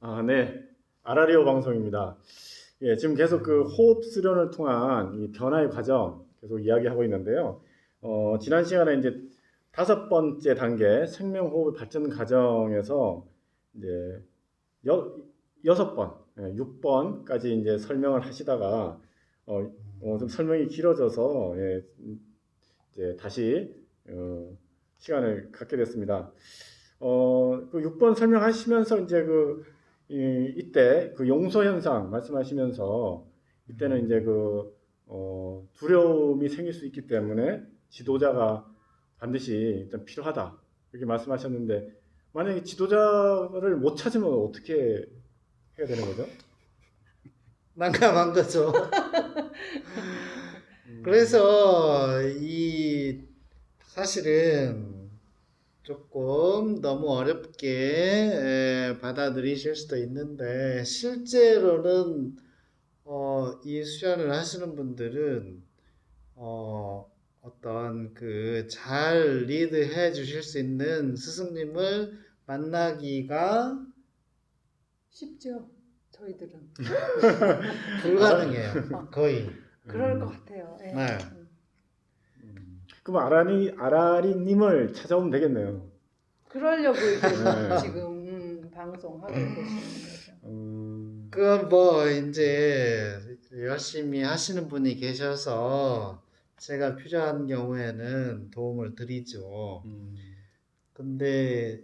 아, 네. 아라리오 방송입니다. 예, 지금 계속 그 호흡 수련을 통한 이 변화의 과정 계속 이야기하고 있는데요. 지난 시간에 이제 5번째 단계 생명호흡 발전 과정에서 이제 여, 6번, 6번까지 이제 설명을 하시다가 좀 설명이 길어져서 이제 다시 시간을 갖게 됐습니다. 그 6번 설명하시면서 이제 이때 그 용서 현상 말씀하시면서 이때는 이제 두려움이 생길 수 있기 때문에 지도자가 반드시 일단 필요하다. 이렇게 말씀하셨는데 만약에 지도자를 못 찾으면 어떻게 해야 되는 거죠? 난감한 거죠. 그래서 이 사실은 조금 너무 어렵게 받아들이실 수도 있는데 실제로는 이 수련을 하시는 분들은 어떤 그 잘 리드해 주실 수 있는 스승님을 만나기가 쉽죠. 저희들은. 불가능해요. 거의. 그럴 것 같아요. 예. 네. 그럼 아라리님을 찾아오면 되겠네요. 그러려고 이제 네. 지금 방송하고 계시는 거죠. 그 뭐 이제 열심히 하시는 분이 계셔서 제가 필요한 경우에는 도움을 드리죠. 근데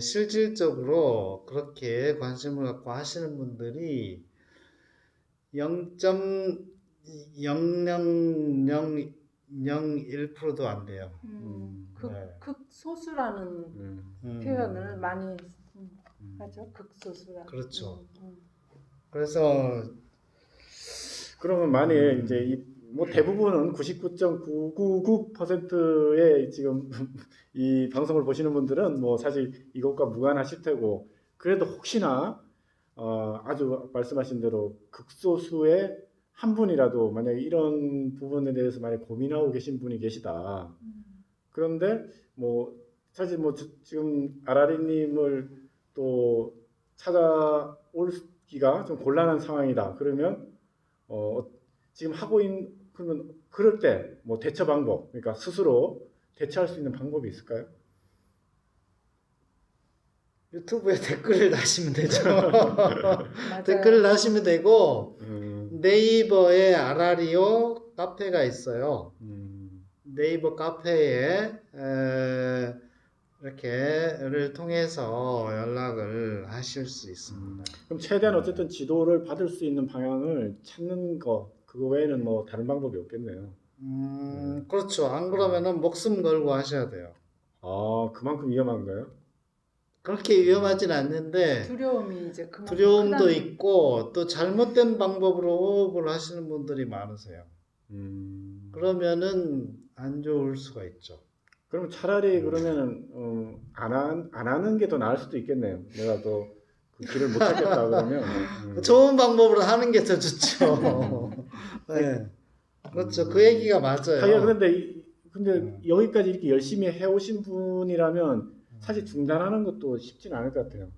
실질적으로 그렇게 관심을 갖고 하시는 분들이 0.00001%도 안 돼요. 네. 극소수라는 표현을 많이 하죠. 극소수라. 그렇죠. 그래서 그러면 만약에 이제 뭐 대부분은 99.999%의 지금 이 방송을 보시는 분들은 뭐 사실 이것과 무관하실 테고 그래도 혹시나 아주 말씀하신 대로 극소수의 한 분이라도 만약에 이런 부분에 대해서 만약 고민하고 계신 분이 계시다. 그런데 뭐 사실 뭐 지금 아라리님을 또 찾아올기가 좀 곤란한 상황이다. 그러면 지금 하고 있는 그러면 그럴 때 뭐 대처 방법, 그러니까 스스로 대처할 수 있는 방법이 있을까요? 유튜브에 댓글을 다시면 되죠. 맞아요. 댓글을 다시면 되고 네이버에 아라리오 카페가 있어요. 네이버 카페에 이렇게를 통해서 연락을 하실 수 있습니다. 그럼 최대한 어쨌든 지도를 받을 수 있는 방향을 찾는 거 그거 외에는 뭐 다른 방법이 없겠네요. 그렇죠. 안 그러면은 목숨 걸고 하셔야 돼요. 아, 그만큼 위험한가요? 그렇게 위험하진 않는데 두려움이 이제 두려움도 크다는- 있고 또 잘못된 방법으로 호흡을 하시는 분들이 많으세요. 그러면은 안 좋을 수가 있죠. 그러면 차라리 그러면은 안 하는 게 더 나을 수도 있겠네요. 내가 또 그 길을 못 찾겠다 그러면 좋은 방법으로 하는 게 더 좋죠. 네. 그렇죠. 그 얘기가 맞아요. 하여 근데 여기까지 이렇게 열심히 해오신 분이라면 사실 중단하는 것도 쉽진 않을 것 같아요.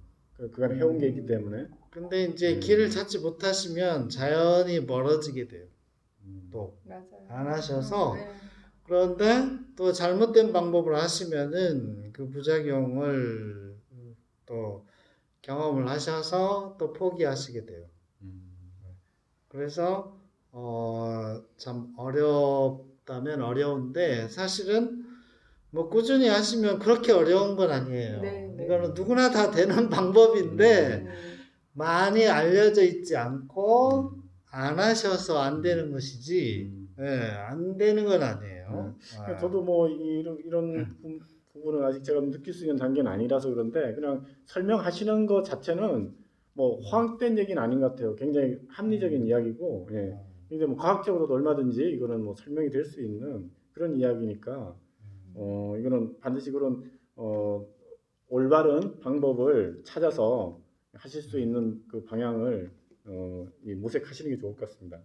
그간 해온 게 있기 때문에. 근데 이제 길을 찾지 못하시면 자연히 멀어지게 돼요. 또 맞아요. 안 하셔서 네. 그런데 또 잘못된 방법을 하시면은 그 부작용을 또 경험을 하셔서 또 포기하시게 돼요. 그래서 참 어렵다면 어려운데 사실은 뭐 꾸준히 하시면 그렇게 어려운 건 아니에요. 네. 이거는 누구나 다 되는 방법인데 많이 알려져 있지 않고 안 하셔서 안 되는 것이지 안 되는 건 아니에요. 저도 뭐 이런 부분은 아직 제가 느낄 수 있는 단계는 아니라서 그런데 그냥 설명하시는 것 자체는 뭐 허황된 얘기는 아닌 것 같아요. 굉장히 합리적인 이야기고, 근데 뭐 과학적으로도 얼마든지 이거는 뭐 설명이 될 수 있는 그런 이야기니까, 이거는 반드시 그런 올바른 방법을 찾아서 하실 수 있는 그 방향을 모색하시는 게 좋을 것 같습니다.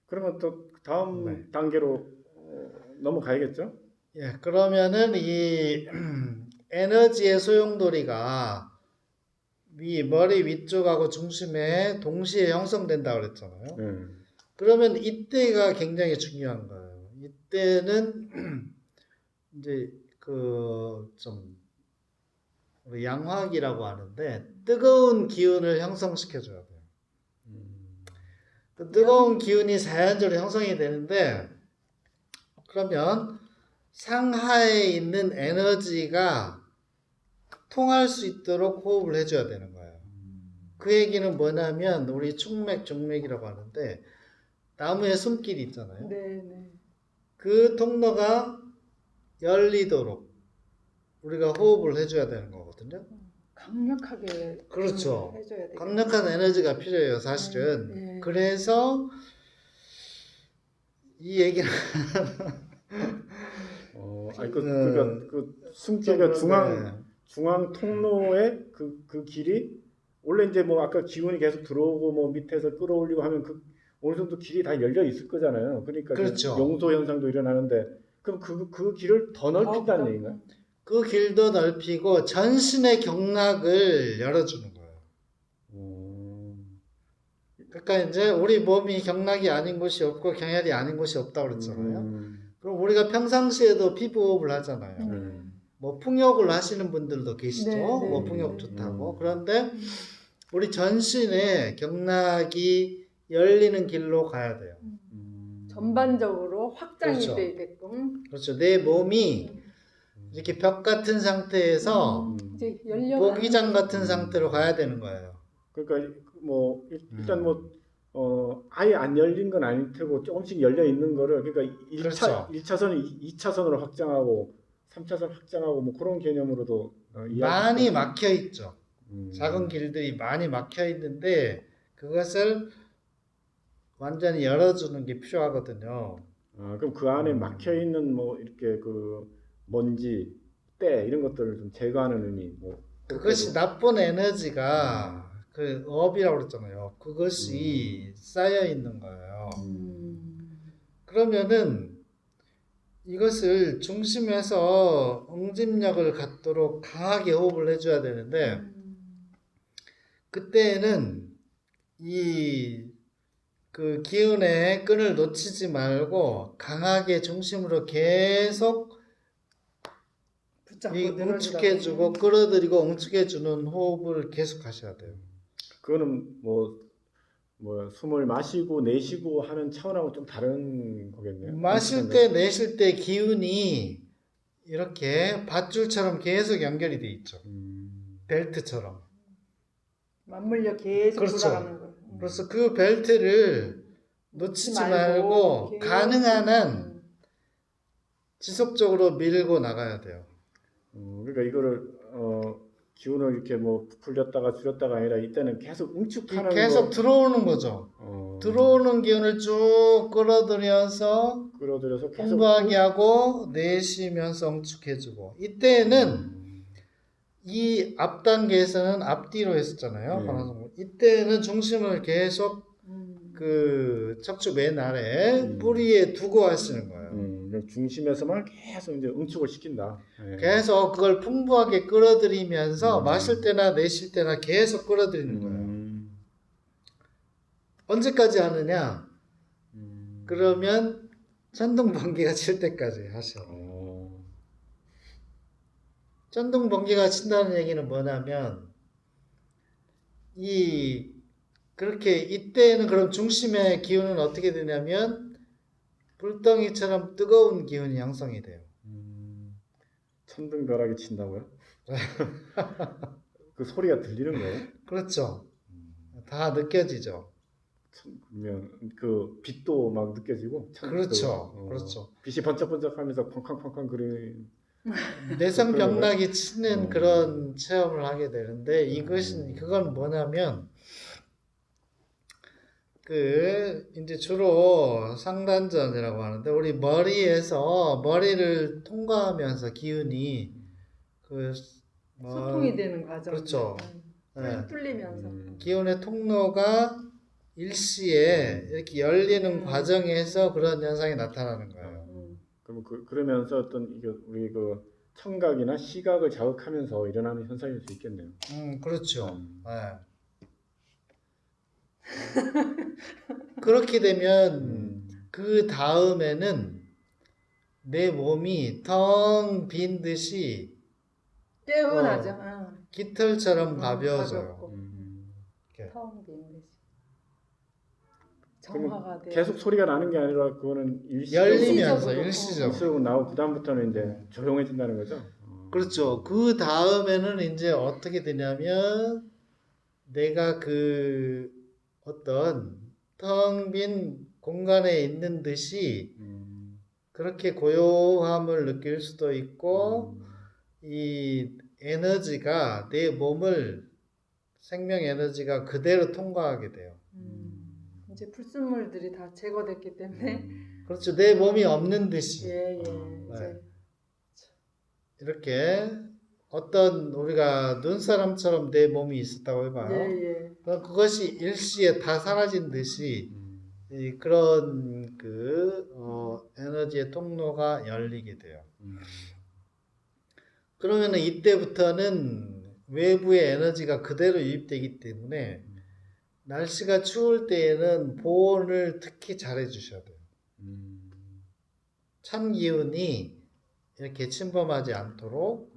그러면 또 다음 단계로 넘어가야겠죠? 예, 그러면은 이 에너지의 소용돌이가 머리 위쪽하고 중심에 동시에 형성된다고 그랬잖아요. 네. 그러면 이때가 굉장히 중요한 거예요. 이때는 이제 그 좀 양화기라고 하는데 뜨거운 기운을 형성시켜줘야 돼요. 그 뜨거운 기운이 자연적으로 형성이 되는데 그러면 상하에 있는 에너지가 통할 수 있도록 호흡을 해줘야 되는 거예요. 그 얘기는 뭐냐면 우리 충맥, 중맥이라고 하는데 나무에 숨길이 있잖아요. 네, 네. 그 통로가 열리도록 우리가 호흡을 해줘야 되는 거거든요. 강력하게 그렇죠. 해줘야 돼. 강력한 에너지가 필요해요, 사실은. 네. 그래서 이 얘기는 아니 그러니까 그 숨기가 중앙 통로의 그 길이 원래 이제 뭐 아까 기운이 계속 들어오고 뭐 밑에서 끌어올리고 하면 그 어느 정도 길이 다 열려 있을 거잖아요. 그러니까 그렇죠. 용소 현상도 일어나는데 그럼 그 길을 더 넓힌다는 얘기인가요? 그 길도 넓히고 전신의 경락을 열어주는 거예요. 그러니까 이제 우리 몸이 경락이 아닌 곳이 없고 경혈이 아닌 곳이 없다고 그랬잖아요. 그럼 우리가 평상시에도 피부 호흡을 하잖아요. 뭐 풍욕을 하시는 분들도 계시죠. 네, 네, 뭐 풍욕 좋다고. 그런데 우리 전신에 경락이 열리는 길로 가야 돼요. 전반적으로 확장이 그렇죠. 되게끔. 그렇죠. 내 몸이 이렇게 벽 같은 상태에서 이제 열려. 모기장 같은 상태로 가야 되는 거예요. 그러니까 뭐 일단 뭐 아예 안 열린 건 아닐 테고 조금씩 열려 있는 거를 그러니까 1차선을 2차선으로 확장하고 3차선 확장하고 뭐 그런 개념으로도 많이 막혀 있죠. 작은 길들이 많이 막혀 있는데 그것을 완전히 열어주는 게 필요하거든요. 그럼 그 안에 막혀 있는 뭐 이렇게 그 먼지, 때 이런 것들을 좀 제거하는 의미. 뭐 그것이 나쁜 에너지가 그 업이라고 그랬잖아요. 그것이 쌓여 있는 거예요. 그러면은 이것을 중심에서 응집력을 갖도록 강하게 호흡을 해줘야 되는데 그때는 이 그 기운의 끈을 놓치지 말고 강하게 중심으로 계속 이 응축해주고 끌어들이고 응축해주는 호흡을 계속 하셔야 돼요. 그거는 뭐 숨을 마시고 내쉬고 하는 차원하고 좀 다른 거겠네요. 마실 때 내쉴 때 기운이 이렇게 밧줄처럼 계속 연결이 돼 있죠. 벨트처럼. 맞물려 계속 그렇죠. 돌아가는 거예요. 그래서 그 벨트를 놓치지 말고 가능한 한 지속적으로 밀고 나가야 돼요. 그러니까 이거를 기운을 이렇게 뭐 풀렸다가 줄였다가 아니라 이때는 계속 응축하는 계속 들어오는 거죠. 들어오는 기운을 쭉 끌어들여서 끌어들여서 계속 풍부하게 하고 내쉬면서 응축해주고 이때는 이 앞 단계에서는 앞뒤로 했었잖아요. 이때는 중심을 계속 그 척추 맨 아래 뿌리에 두고 하시는 거예요. 중심에서만 계속 이제 응축을 시킨다. 계속 그걸 풍부하게 끌어들이면서 마실 때나 내쉴 때나 계속 끌어들이는 거예요. 언제까지 하느냐? 그러면 천둥 번개가 칠 때까지 하셔요. 천둥 번개가 친다는 얘기는 뭐냐면 그렇게 이때는 그럼 중심의 기운은 어떻게 되냐면 불덩이처럼 뜨거운 기운이 형성이 돼요. 천둥벼락이 친다고요? 그 소리가 들리는 거예요? 그렇죠. 다 느껴지죠. 그러면 그 빛도 막 느껴지고. 그렇죠. 그렇죠. 빛이 번쩍번쩍하면서 쾅쾅쾅쾅 그리는. 내성병락이 치는 그런 체험을 하게 되는데 그건 뭐냐면 이제 주로 상단전이라고 하는데 우리 머리를 통과하면서 기운이 소통이 되는 과정. 그렇죠. 네. 뚫리면서. 기운의 통로가 일시에 이렇게 열리는 과정에서 그런 현상이 나타나는 거예요. 그러면서 어떤 우리 청각이나 시각을 자극하면서 일어나는 현상일 수 있겠네요. 그렇죠. 음. 예. 그렇게 되면 그 다음에는 내 몸이 텅 빈 듯이 깨어나죠. 응. 깃털처럼 가벼워져요. 가볍고. 이렇게. 텅 빈 듯이. 그러면 정화가 돼. 계속 소리가 나는 게 아니라 그거는 일시적으로 열리면서 일시적으로. 일시적으로. 나오고 그 다음부터는 이제 조용해진다는 거죠. 그렇죠. 그 다음에는 이제 어떻게 되냐면 내가 그 어떤 텅 빈 공간에 있는 듯이 그렇게 고요함을 느낄 수도 있고 이 에너지가 내 몸을 생명 에너지가 그대로 통과하게 돼요. 이제 불순물들이 다 제거됐기 때문에 그렇죠. 내 몸이 없는 듯이 예. 네. 이제 이렇게 어떤 우리가 눈사람처럼 내 몸이 있었다고 해봐요. 예. 그럼 그것이 일시에 다 사라진 듯이 이 그런 에너지의 통로가 열리게 돼요. 그러면은 이때부터는 외부의 에너지가 그대로 유입되기 때문에 날씨가 추울 때에는 보온을 특히 잘 해주셔야 돼요. 찬 기운이 이렇게 침범하지 않도록.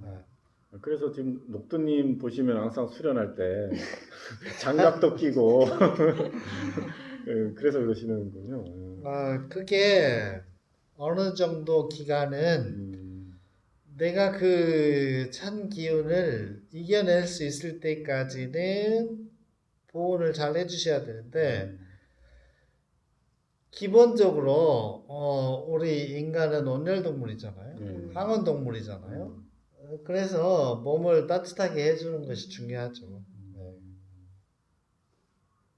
네. 그래서 지금 녹두님 보시면 항상 수련할 때 장갑도 끼고 그래서 그러시는군요. 그게 어느 정도 기간은 내가 그 찬 기운을 이겨낼 수 있을 때까지는 보온을 잘 해주셔야 되는데 기본적으로 우리 인간은 온열동물이잖아요. 항온동물이잖아요. 그래서 몸을 따뜻하게 해주는 것이 중요하죠.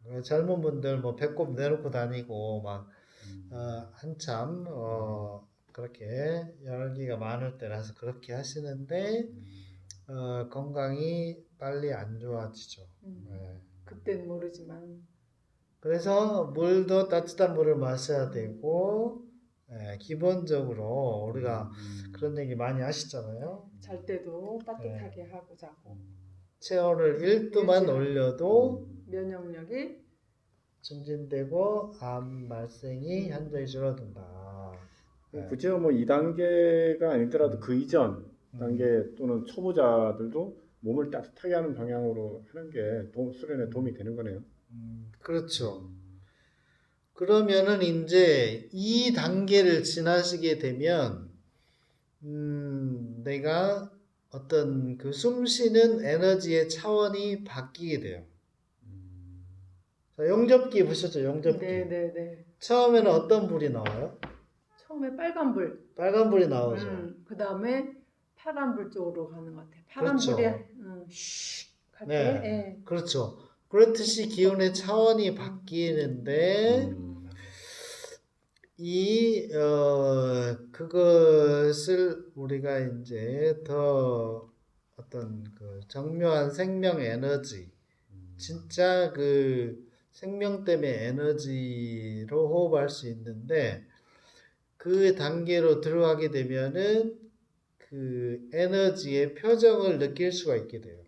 네. 젊은 분들 뭐 배꼽 내놓고 다니고 막 한참 그렇게 열기가 많을 때라서 그렇게 하시는데 건강이 빨리 안 좋아지죠. 네. 그땐 모르지만 그래서 물도 따뜻한 물을 마셔야 되고 기본적으로 우리가 그런 얘기 많이 하시잖아요. 잘 때도 따뜻하게 하고 자고 체온을 1도만 올려도 면역력이 증진되고 암 발생이 현저히 줄어든다. 굳이 뭐 2단계가 아니더라도 그 이전 단계 또는 초보자들도 몸을 따뜻하게 하는 방향으로 하는 게 수련에 도움이 되는 거네요. 그렇죠. 그러면은 이제 이 단계를 지나시게 되면 내가 어떤 그 숨쉬는 에너지의 차원이 바뀌게 돼요. 자, 용접기 보셨죠? 용접기. 네. 처음에는 어떤 불이 나와요? 처음에 빨간 불. 빨간 불이 나오죠. 그 다음에 파란 불 쪽으로 가는 것 같아요. 파란 그렇죠. 불이 슉할 때. 예. 그렇죠. 그렇듯이 기운의 차원이 바뀌는데 그것을 우리가 이제 더 어떤 그 정묘한 생명 에너지, 진짜 그 생명됨의 에너지로 호흡할 수 있는데 그 단계로 들어가게 되면은 그 에너지의 표정을 느낄 수가 있게 돼요.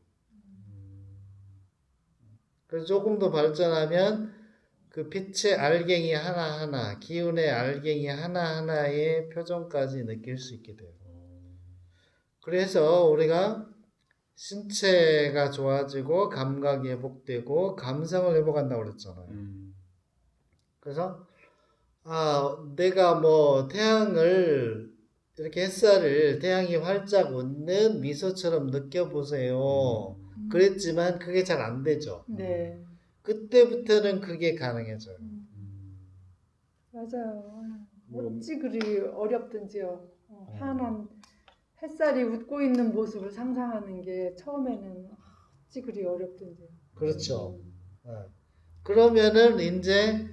그래서 조금 더 발전하면 그 빛의 알갱이 하나하나, 기운의 알갱이 하나하나의 표정까지 느낄 수 있게 돼요. 그래서 우리가 신체가 좋아지고 감각이 회복되고 감성을 회복한다고 그랬잖아요. 그래서 내가 뭐 태양을 이렇게 햇살을 태양이 활짝 웃는 미소처럼 느껴보세요. 그랬지만 그게 잘 안 되죠. 네. 그때부터는 그게 가능해져요. 맞아요. 어찌 그리 어렵든지요. 환한 햇살이 웃고 있는 모습을 상상하는 게 처음에는 어찌 그리 어렵든지요. 그렇죠. 그러면은 이제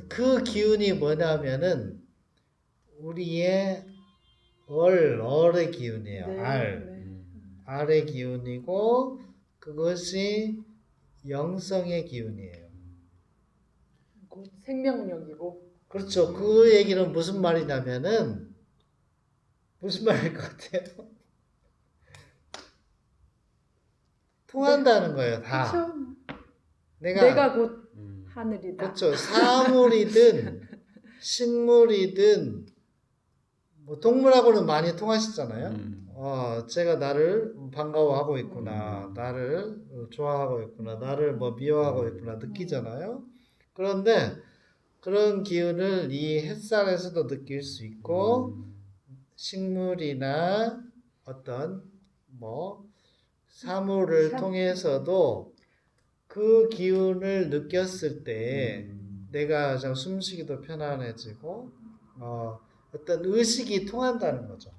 그 기운이 뭐냐면은 우리의 얼의 기운이에요. 알의 기운이고 그것이 영성의 기운이에요. 곧 생명력이고. 그렇죠. 그 얘기는 무슨 말이냐면은 무슨 말일 것 같아요? 통한다는 거예요, 다. 그렇죠. 내가 내가 곧 하늘이다. 그렇죠. 사물이든 식물이든 뭐 동물하고는 많이 통하시잖아요. 제가 나를 반가워하고 있구나, 나를 좋아하고 있구나, 나를 뭐 미워하고 있구나 느끼잖아요. 그런데 그런 기운을 이 햇살에서도 느낄 수 있고 식물이나 어떤 뭐 사물을 통해서도 그 기운을 느꼈을 때 내가 좀 숨쉬기도 편안해지고 어떤 의식이 통한다는 거죠.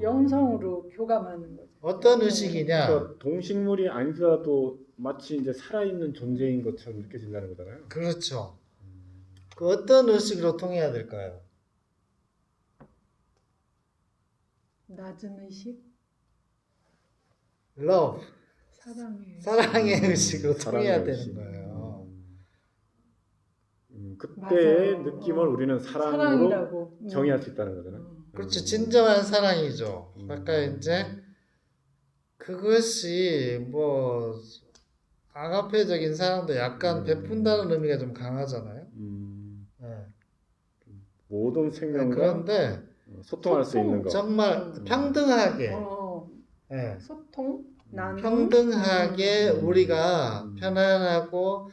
영성으로 교감하는 거죠. 어떤 의식이냐? 그러니까 동식물이 아니더라도 마치 이제 살아있는 존재인 것처럼 느껴진다는 거잖아요. 그렇죠. 그 어떤 의식으로 통해야 될까요? 낮은 의식, Love, 사랑의 의식으로 통해야 사랑의 되는 의식. 거예요. 그때의 맞아요. 느낌을 우리는 사랑으로 사랑이라고 정의할 수 있다는 거잖아요. 그렇죠. 진정한 사랑이죠. 아까 이제 그것이 뭐 아가페적인 사랑도 약간 베푼다는 의미가 좀 강하잖아요. 네. 모든 생명과 그런데 소통할 수 있는 거. 정말 평등하게 네. 소통, 나눔, 평등하게 우리가 편안하고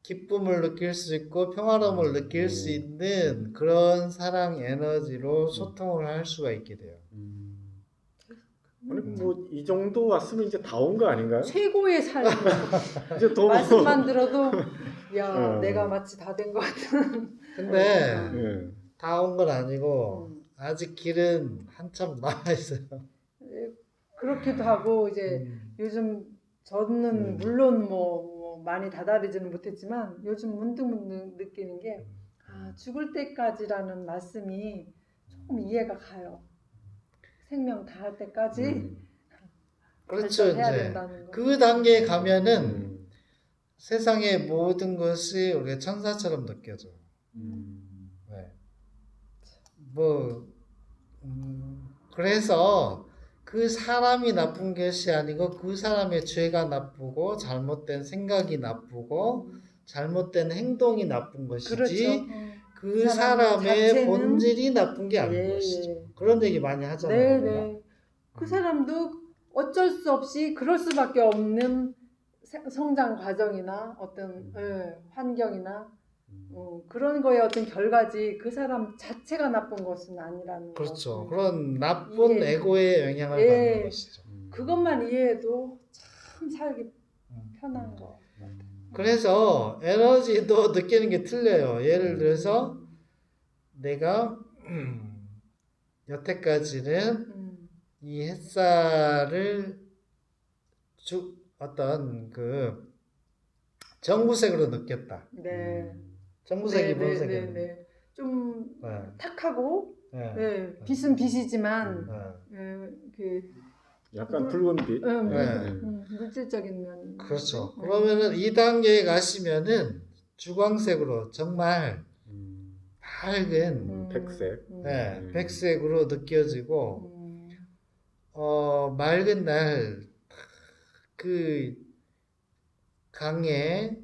기쁨을 느낄 수 있고 평화로움을 느낄 수 있는 그런 사랑 에너지로 소통을 할 수가 있게 돼요. 아니 뭐 이 정도 왔으면 이제 다 온 거 아닌가요? 최고의 삶. 이제 더 말씀만 들어도 야 내가 마치 다 된 것 같은. 근데 예. 다 온 건 아니고 아직 길은 한참 남아 있어요. 그렇기도 하고 이제 요즘 저는 물론 뭐 많이 다다르지는 못했지만 요즘 문득 느끼는 게 죽을 때까지라는 말씀이 조금 이해가 가요. 생명 다할 때까지 그렇죠. 발전해야 이제 된다는 거. 그 단계에 가면은 세상의 모든 것이 우리가 천사처럼 느껴져요. 네. 뭐 그래서 그 사람이 나쁜 것이 아니고 그 사람의 죄가 나쁘고 잘못된 생각이 나쁘고 잘못된 행동이 나쁜 것이지 그렇죠. 그 사람의 자체는 본질이 나쁜 게 아닌 예, 것이죠. 예. 그런 얘기 많이 하잖아요. 네네. 그 사람도 어쩔 수 없이 그럴 수밖에 없는 성장 과정이나 어떤 환경이나 그런 거의 어떤 결과지 그 사람 자체가 나쁜 것은 아니라는 그렇죠. 거. 그런 나쁜 이해. 에고의 영향을 예. 받는 것이죠. 그것만 이해해도 참 살기 편한 거. 그래서 에너지도 느끼는 게 틀려요. 예를 들어서 내가 여태까지는 이 햇살을 어떤 그 정구색으로 느꼈다. 네. 정구색이 뭔 네. 색이에요? 좀 네. 탁하고 네. 빛은 빛이지만 그 약간 붉은 빛. 물질적인 면. 그렇죠. 그러면은 이 단계에 가시면은 주광색으로 정말 밝은 백색. 백색으로 느껴지고 맑은 날 그 강에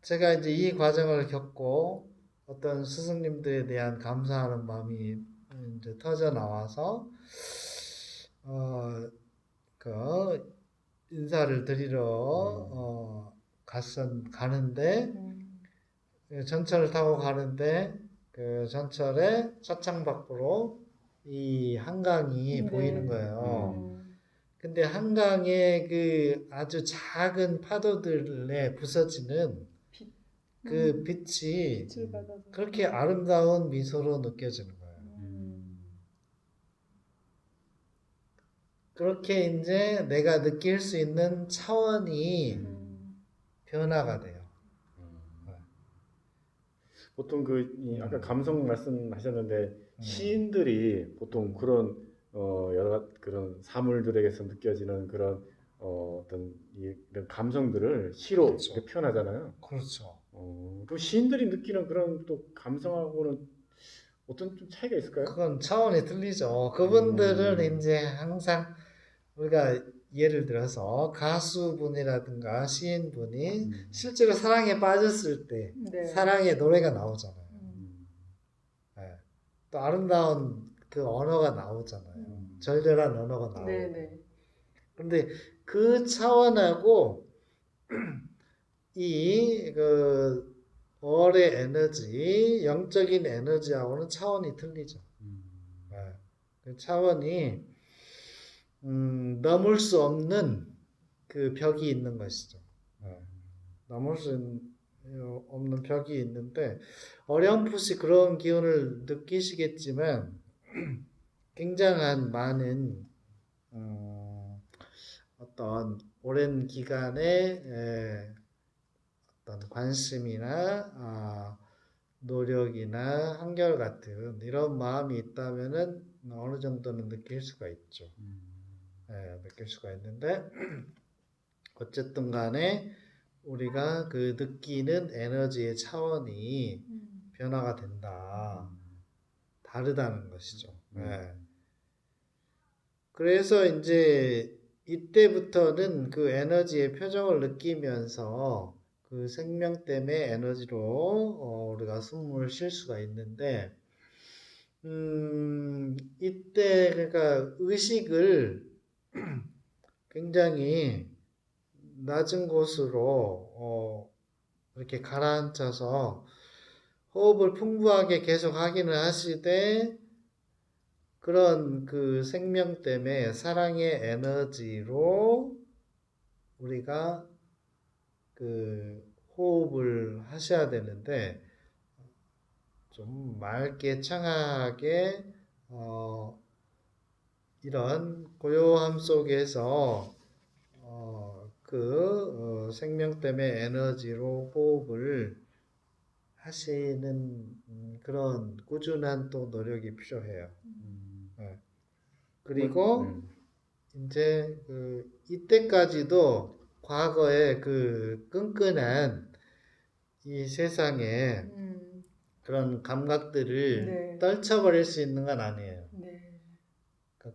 제가 이제 이 과정을 겪고 어떤 스승님들에 대한 감사하는 마음이 이제 터져 나와서 그 인사를 드리러 가는데 전철을 타고 가는데 그 전철의 차창 밖으로 이 한강이 보이는 거예요. 근데 한강의 그 아주 작은 파도들에 부서지는 그 빛이 그렇게 아름다운 미소로 느껴지는 거예요. 그렇게 이제 내가 느낄 수 있는 차원이 변화가 돼요. 보통 아까 감성 말씀하셨는데 시인들이 보통 그런 여러 그런 사물들에게서 느껴지는 그런 어떤 이런 감성들을 시로 그렇죠. 이렇게 표현하잖아요. 그렇죠. 그럼 시인들이 느끼는 그런 또 감성하고는 어떤 좀 차이가 있을까요? 그건 차원이 틀리죠. 그분들은 음. 이제 항상 우리가 예를 들어서 가수분이라든가 시인분이 음. 실제로 사랑에 빠졌을 때 네. 사랑의 노래가 나오잖아요. 음. 예. 또 아름다운 그 언어가 나오잖아요. 절절한 언어가 나오고. 네네. 근데 그 차원하고 이 그 월의 에너지, 영적인 에너지하고는 차원이 틀리죠. 예. 그 차원이 넘을 수 없는 그 벽이 있는 것이죠. 예. 넘을 수 없는 벽이 있는데 어렴풋이 그런 기운을 느끼시겠지만 굉장한 많은 어떤 오랜 기간의 어떤 관심이나 노력이나 한결같은 이런 마음이 있다면은 어느 정도는 느낄 수가 있죠. 느낄 수가 있는데 어쨌든 간에 우리가 그 느끼는 에너지의 차원이 변화가 된다. 다르다는 것이죠. 예. 그래서 이제 이때부터는 그 에너지의 표정을 느끼면서 그 생명댐의 에너지로 우리가 숨을 쉴 수가 있는데 이때 그러니까 의식을 굉장히 낮은 곳으로 이렇게 가라앉혀서 호흡을 풍부하게 계속 하기는 하시되 그런 그 생명댐의 사랑의 에너지로 우리가 그 호흡을 하셔야 되는데 좀 맑게 청아하게 이런 고요함 속에서 생명댐의 에너지로 호흡을 하시는 그런 꾸준한 또 노력이 필요해요. 네. 그리고 이제 이때까지도 과거의 그 끈끈한 이 세상에 그런 감각들을 네. 떨쳐버릴 수 있는 건 아니에요. 네.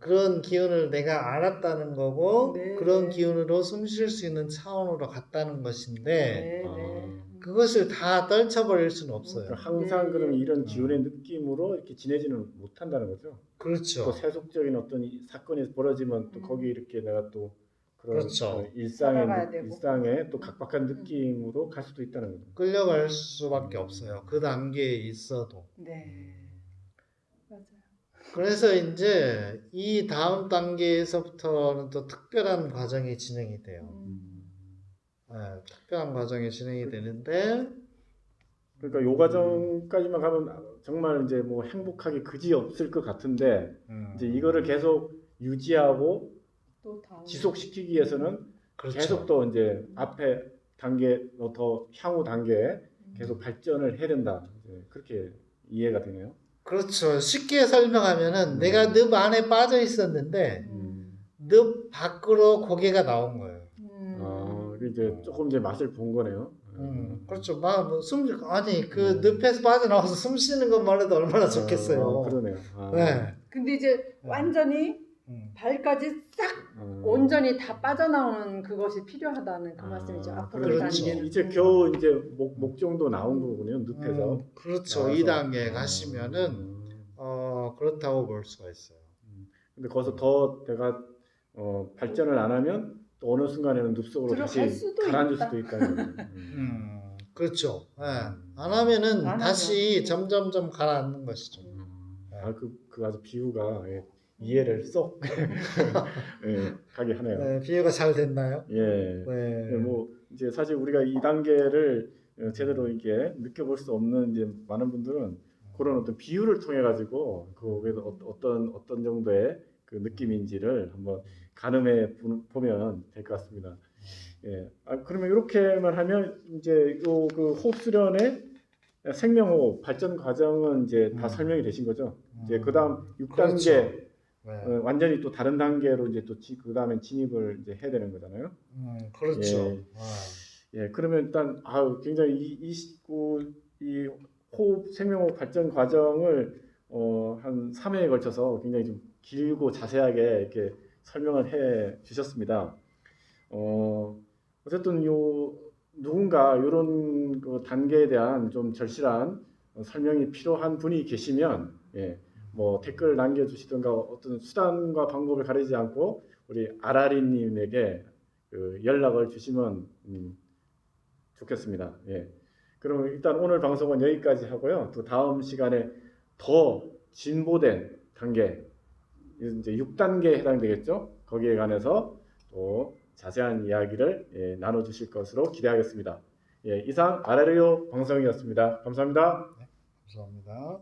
그런 기운을 내가 알았다는 거고 네, 그런 네. 기운으로 숨 쉴 수 있는 차원으로 갔다는 것인데 네, 네. 그것을 다 떨쳐버릴 수는 없어요. 그러니까 항상 네. 그럼 이런 기운의 느낌으로 이렇게 지내지는 못한다는 거죠. 그렇죠. 또 세속적인 어떤 사건이 벌어지면 또 거기 이렇게 내가 또 그런 그렇죠. 살아가야 되고. 일상의 또 각박한 느낌으로 갈 수도 있다는 거죠. 끌려갈 수밖에 없어요. 그 단계에 있어도. 네. 맞아요. 그래서 이제 이 다음 단계에서부터는 또 특별한 과정이 진행이 돼요. 네, 특별한 과정이 진행이 되는데 그러니까 요 과정까지만 가면 정말 이제 뭐 행복하게 그지 없을 것 같은데 이제 이거를 계속 유지하고 또 다음. 지속시키기 위해서는 그렇죠. 계속 또 이제 앞에 단계 더 향후 단계에 계속 발전을 해야 된다. 이제 그렇게 이해가 되네요. 그렇죠. 쉽게 설명하면은 내가 늪 안에 빠져 있었는데 늪 밖으로 고개가 나온 거예요. 이제 조금 이제 맛을 본 거네요. 그렇죠. 아니 그 늪에서 빠져나와서 숨 쉬는 것만 해도 얼마나 좋겠어요. 그러네요. 네. 근데 이제 완전히 발까지 싹 온전히 다 빠져나오는 그것이 필요하다는 그 말씀이죠. 앞으로 그렇죠. 단계는. 이제 겨우 이제 목 정도 나온 거군요. 늪에서. 그렇죠. 나와서. 2단계 가시면은 그렇다고 볼 수가 있어요. 근데 거기서 더 내가 발전을 안 하면 또 어느 순간에는 늪속으로 다시 가라앉을 수도 있다는 거죠. 그렇죠. 네. 안 하면은 안 다시 하면. 점점점 가라앉는 것이죠. 그 아주 비유가 이해를 쏙 가게 하네요. 네, 비유가 잘 됐나요? 예. 네. 뭐 이제 사실 우리가 이 단계를 제대로 이게 느껴볼 수 없는 이제 많은 분들은 그런 어떤 비유를 통해 가지고 그에서 어떤 정도의 그 느낌인지를 한번 가늠해 보면 될 것 같습니다. 예. 그러면 이렇게만 하면 이제 그 호흡 수련의 생명호흡 발전 과정은 이제 다 설명이 되신 거죠. 이제 그다음 6단계 그렇죠. 완전히 또 다른 단계로 이제 또 그다음에 진입을 이제 해야 되는 거잖아요. 그렇죠. 예. 그러면 일단 굉장히 이 호흡 생명호흡 발전 과정을 한 3회에 걸쳐서 굉장히 좀 길고 자세하게 이렇게 설명을 해 주셨습니다. 어쨌든 누군가 이런 그 단계에 대한 좀 절실한 설명이 필요한 분이 계시면 뭐 댓글 남겨주시든가 어떤 수단과 방법을 가리지 않고 우리 아라리님에게 그 연락을 주시면 좋겠습니다. 그럼 일단 오늘 방송은 여기까지 하고요. 또 다음 시간에 더 진보된 단계, 이제 6단계에 해당되겠죠. 거기에 관해서 또 자세한 이야기를 나눠주실 것으로 기대하겠습니다. 이상 아라리오 방송이었습니다. 감사합니다. 감사합니다.